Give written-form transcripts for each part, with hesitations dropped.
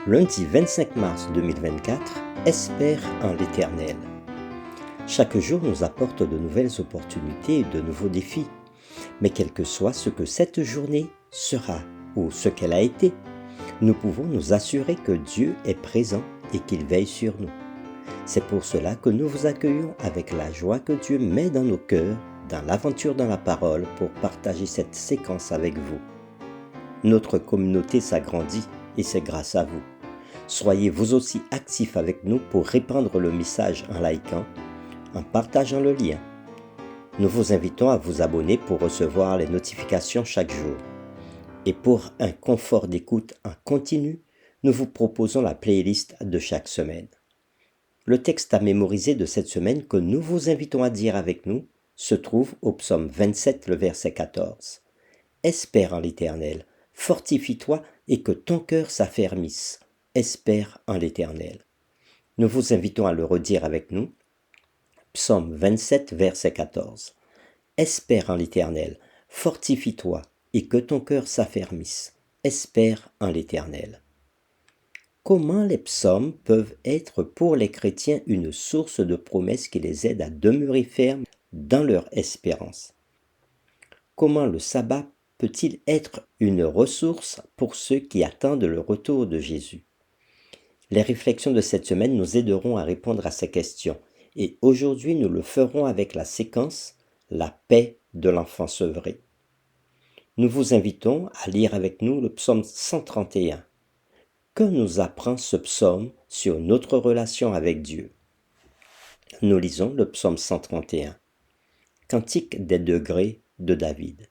Lundi 25 mars 2024, espère en l'Éternel. Chaque jour nous apporte de nouvelles opportunités et de nouveaux défis. Mais quel que soit ce que cette journée sera ou ce qu'elle a été, nous pouvons nous assurer que Dieu est présent et qu'il veille sur nous. C'est pour cela que nous vous accueillons avec la joie que Dieu met dans nos cœurs, dans l'aventure dans la parole, pour partager cette séquence avec vous. Notre communauté s'agrandit et c'est grâce à vous. Soyez vous aussi actifs avec nous pour répandre le message en likant, en partageant le lien. Nous vous invitons à vous abonner pour recevoir les notifications chaque jour. Et pour un confort d'écoute en continu, nous vous proposons la playlist de chaque semaine. Le texte à mémoriser de cette semaine que nous vous invitons à dire avec nous se trouve au psaume 27, le verset 14. Espère en l'Éternel, fortifie-toi et que ton cœur s'affermisse. Espère en l'Éternel. Nous vous invitons à le redire avec nous. Psaume 27, verset 14. Espère en l'Éternel, fortifie-toi et que ton cœur s'affermisse. Espère en l'Éternel. Comment les psaumes peuvent être pour les chrétiens une source de promesses qui les aide à demeurer fermes dans leur espérance? Comment le sabbat peut-il être une ressource pour ceux qui attendent le retour de Jésus? Les réflexions de cette semaine nous aideront à répondre à ces questions et aujourd'hui nous le ferons avec la séquence « La paix de l'enfant sevré ». Nous vous invitons à lire avec nous le psaume 131. Que nous apprend ce psaume sur notre relation avec Dieu? Nous lisons le psaume 131. Cantique des degrés de David.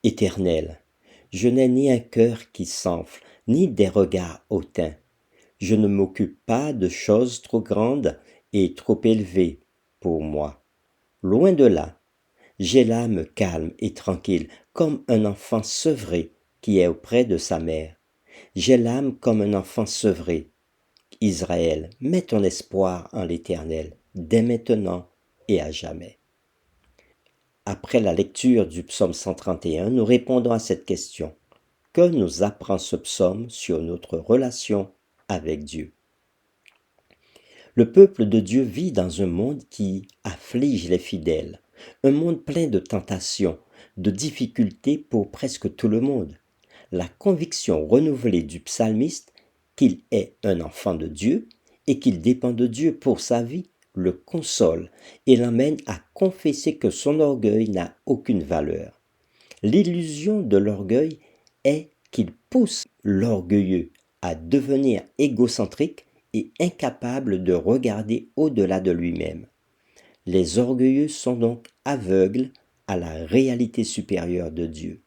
Éternel, je n'ai ni un cœur qui s'enfle, ni des regards hautains. Je ne m'occupe pas de choses trop grandes et trop élevées pour moi. Loin de là, j'ai l'âme calme et tranquille, comme un enfant sevré qui est auprès de sa mère. J'ai l'âme comme un enfant sevré. Israël, mets ton espoir en l'Éternel, dès maintenant et à jamais. Après la lecture du psaume 131, nous répondons à cette question. Que nous apprend ce psaume sur notre relation avec Dieu? Le peuple de Dieu vit dans un monde qui afflige les fidèles, un monde plein de tentations, de difficultés pour presque tout le monde. La conviction renouvelée du psalmiste qu'il est un enfant de Dieu et qu'il dépend de Dieu pour sa vie le console et l'emmène à confesser que son orgueil n'a aucune valeur. L'illusion de l'orgueil est qu'il pousse l'orgueilleux à devenir égocentrique et incapable de regarder au-delà de lui-même. Les orgueilleux sont donc aveugles à la réalité supérieure de Dieu.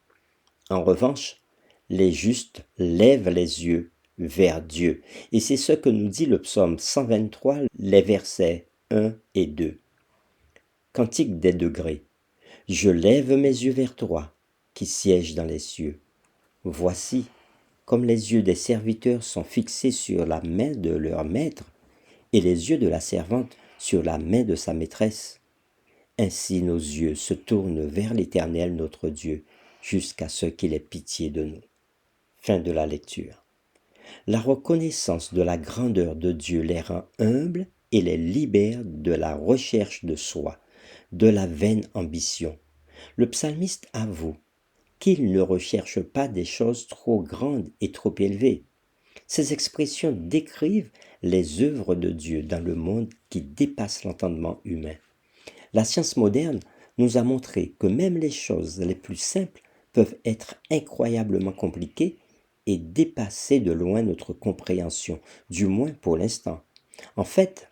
En revanche, les justes lèvent les yeux vers Dieu. Et c'est ce que nous dit le psaume 123, les versets 1 et 2. Cantique des degrés. Je lève mes yeux vers toi, qui sièges dans les cieux. Voici, comme les yeux des serviteurs sont fixés sur la main de leur maître, et les yeux de la servante sur la main de sa maîtresse. Ainsi nos yeux se tournent vers l'Éternel notre Dieu, jusqu'à ce qu'il ait pitié de nous. Fin de la lecture. La reconnaissance de la grandeur de Dieu les rend humbles et les libère de la recherche de soi, de la vaine ambition. Le psalmiste avoue qu'il ne recherche pas des choses trop grandes et trop élevées. Ces expressions décrivent les œuvres de Dieu dans le monde qui dépasse l'entendement humain. La science moderne nous a montré que même les choses les plus simples peuvent être incroyablement compliquées et dépasser de loin notre compréhension, du moins pour l'instant. En fait,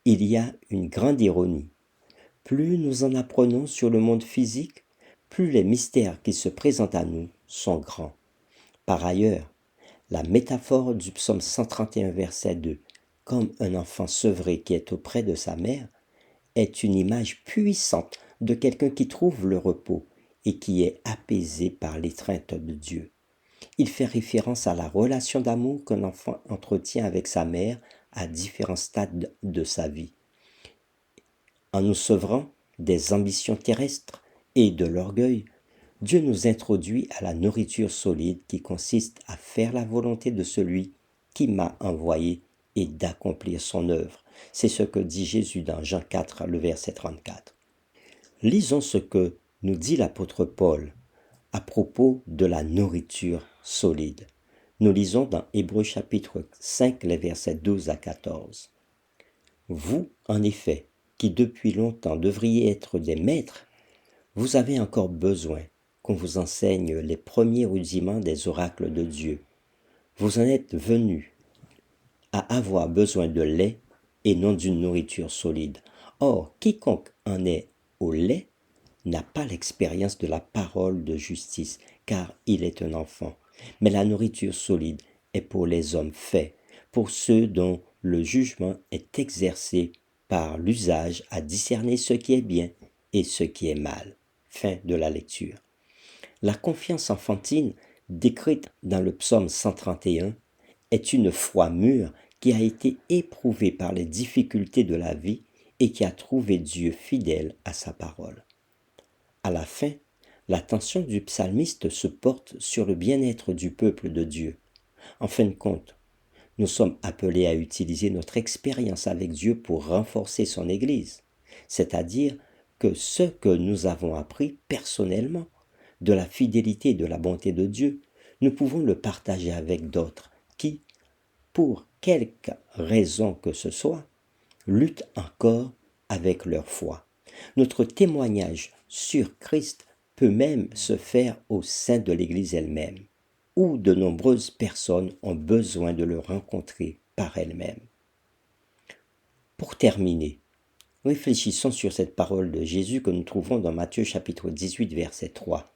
il y a une grande ironie. Plus nous en apprenons sur le monde physique, plus les mystères qui se présentent à nous sont grands. Par ailleurs, la métaphore du psaume 131, verset 2, comme un enfant sevré qui est auprès de sa mère, est une image puissante de quelqu'un qui trouve le repos et qui est apaisé par l'étreinte de Dieu. Il fait référence à la relation d'amour qu'un enfant entretient avec sa mère à différents stades de sa vie. En nous sevrant des ambitions terrestres et de l'orgueil, Dieu nous introduit à la nourriture solide qui consiste à faire la volonté de celui qui m'a envoyé et d'accomplir son œuvre. C'est ce que dit Jésus dans Jean 4, le verset 34. Lisons ce que nous dit l'apôtre Paul à propos de la nourriture solide. Nous lisons dans Hébreux chapitre 5, les versets 12 à 14. Vous, en effet, qui depuis longtemps devriez être des maîtres, vous avez encore besoin qu'on vous enseigne les premiers rudiments des oracles de Dieu. Vous en êtes venus à avoir besoin de lait et non d'une nourriture solide. Or, quiconque en est au lait n'a pas l'expérience de la parole de justice, car il est un enfant. Mais la nourriture solide est pour les hommes faits, pour ceux dont le jugement est exercé par l'usage à discerner ce qui est bien et ce qui est mal. Fin de la lecture. La confiance enfantine, décrite dans le psaume 131, est une foi mûre qui a été éprouvée par les difficultés de la vie et qui a trouvé Dieu fidèle à sa parole. À la fin, l'attention du psalmiste se porte sur le bien-être du peuple de Dieu. En fin de compte, nous sommes appelés à utiliser notre expérience avec Dieu pour renforcer son Église, c'est-à-dire que ce que nous avons appris personnellement de la fidélité et de la bonté de Dieu, nous pouvons le partager avec d'autres qui, pour quelque raison que ce soit, luttent encore avec leur foi. Notre témoignage sur Christ peut même se faire au sein de l'Église elle-même, où de nombreuses personnes ont besoin de le rencontrer par elles-mêmes. Pour terminer, réfléchissons sur cette parole de Jésus que nous trouvons dans Matthieu chapitre 18, verset 3.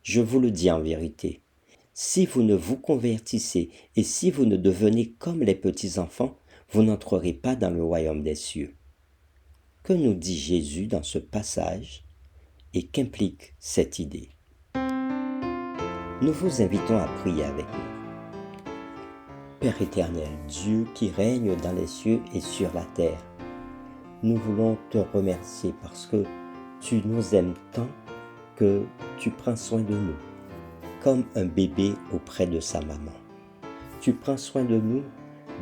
Je vous le dis en vérité, si vous ne vous convertissez et si vous ne devenez comme les petits-enfants, vous n'entrerez pas dans le royaume des cieux. Que nous dit Jésus dans ce passage et qu'implique cette idée? Nous vous invitons à prier avec nous. Père éternel, Dieu qui règne dans les cieux et sur la terre, nous voulons te remercier parce que tu nous aimes tant que tu prends soin de nous, comme un bébé auprès de sa maman. Tu prends soin de nous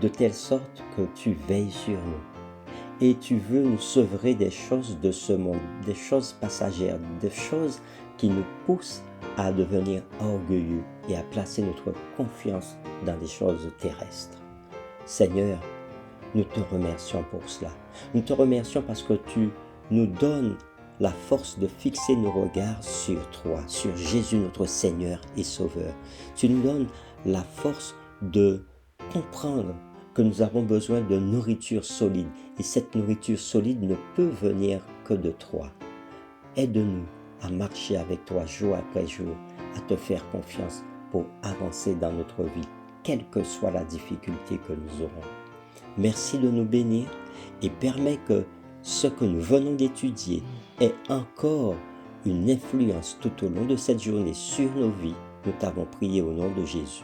de telle sorte que tu veilles sur nous. Et tu veux nous sevrer des choses de ce monde, des choses passagères, des choses qui nous poussent à devenir orgueilleux et à placer notre confiance dans des choses terrestres. Seigneur, nous te remercions pour cela. Nous te remercions parce que tu nous donnes la force de fixer nos regards sur toi, sur Jésus notre Seigneur et Sauveur. Tu nous donnes la force de comprendre que nous avons besoin de nourriture solide et cette nourriture solide ne peut venir que de toi. Aide-nous à marcher avec toi jour après jour, à te faire confiance pour avancer dans notre vie, quelle que soit la difficulté que nous aurons. Merci de nous bénir et permets que ce que nous venons d'étudier ait encore une influence tout au long de cette journée sur nos vies. Nous t'avons prié au nom de Jésus.